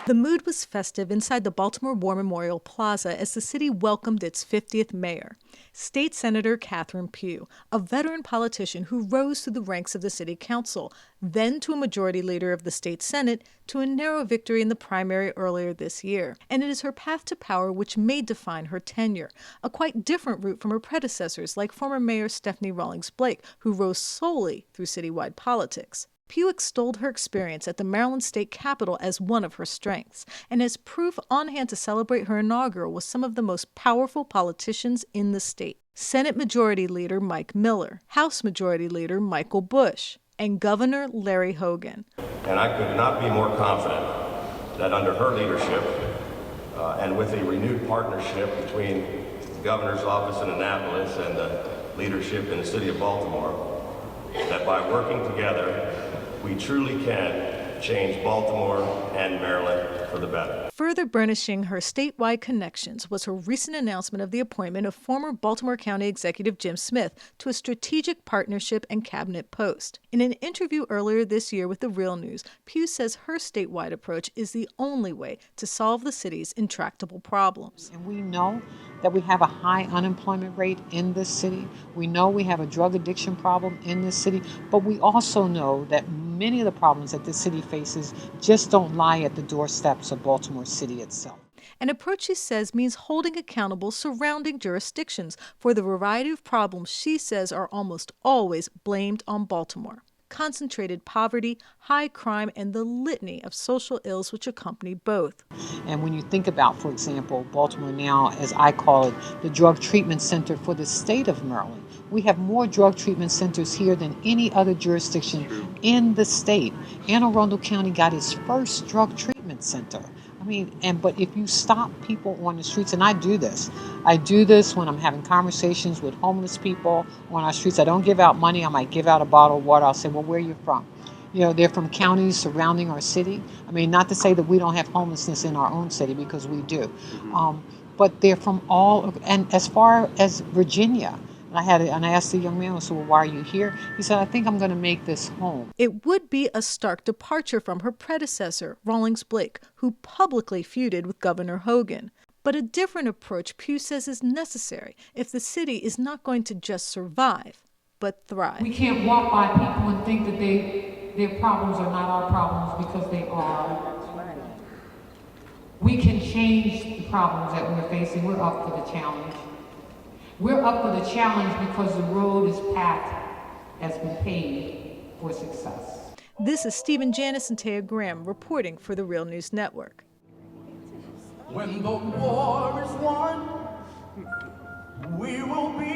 The mood was festive inside the Baltimore War Memorial Plaza as the city welcomed its 50th mayor, State Senator Catherine Pugh, a veteran politician who rose through the ranks of the city council, then to a majority leader of the state senate, to a narrow victory in the primary earlier this year. And it is her path to power which may define her tenure, a quite different route from her predecessors like former Mayor Stephanie Rawlings Blake, who rose solely through citywide politics. Pugh extolled her experience at the Maryland state capitol as one of her strengths, and as proof on hand to celebrate her inaugural with some of the most powerful politicians in the state. Senate Majority Leader Mike Miller, House Majority Leader Michael Bush, and Governor Larry Hogan. And I could not be more confident that under her leadership, and with a renewed partnership between the governor's office in Annapolis and the leadership in the city of Baltimore, that by working together, we truly can change Baltimore and Maryland for the better. Further burnishing her statewide connections was her recent announcement of the appointment of former Baltimore County Executive Jim Smith to a strategic partnership and cabinet post. In an interview earlier this year with The Real News, Pugh says her statewide approach is the only way to solve the city's intractable problems. And we know that we have a high unemployment rate in this city. We know we have a drug addiction problem in this city, but we also know that many of the problems that this city faces just don't lie at the doorsteps of Baltimore City itself. An approach, she says, means holding accountable surrounding jurisdictions for the variety of problems she says are almost always blamed on Baltimore. Concentrated poverty, high crime, and the litany of social ills which accompany both. And when you think about, for example, Baltimore now, as I call it, the drug treatment center for the state of Maryland, we have more drug treatment centers here than any other jurisdiction in the state. Anne Arundel County got its first drug treatment center. But if you stop people on the streets, and I do this when I'm having conversations with homeless people on our streets. I don't give out money. I might give out a bottle of water. I'll say, well, where are you from? They're from counties surrounding our city. Not to say that we don't have homelessness in our own city, because we do. But they're from all, and as far as Virginia. And I asked the young man, I said, well, why are you here? He said, I think I'm going to make this home. It would be a stark departure from her predecessor, Rawlings Blake, who publicly feuded with Governor Hogan. But a different approach, Pugh says, is necessary if the city is not going to just survive, but thrive. We can't walk by people and think that their problems are not our problems, because they are. We can change the problems that we're facing. We're up for the challenge. We're up for the challenge because the road has been paved for success. This is Stephen Janis and Taya Graham reporting for The Real News Network. When the war is won, we will be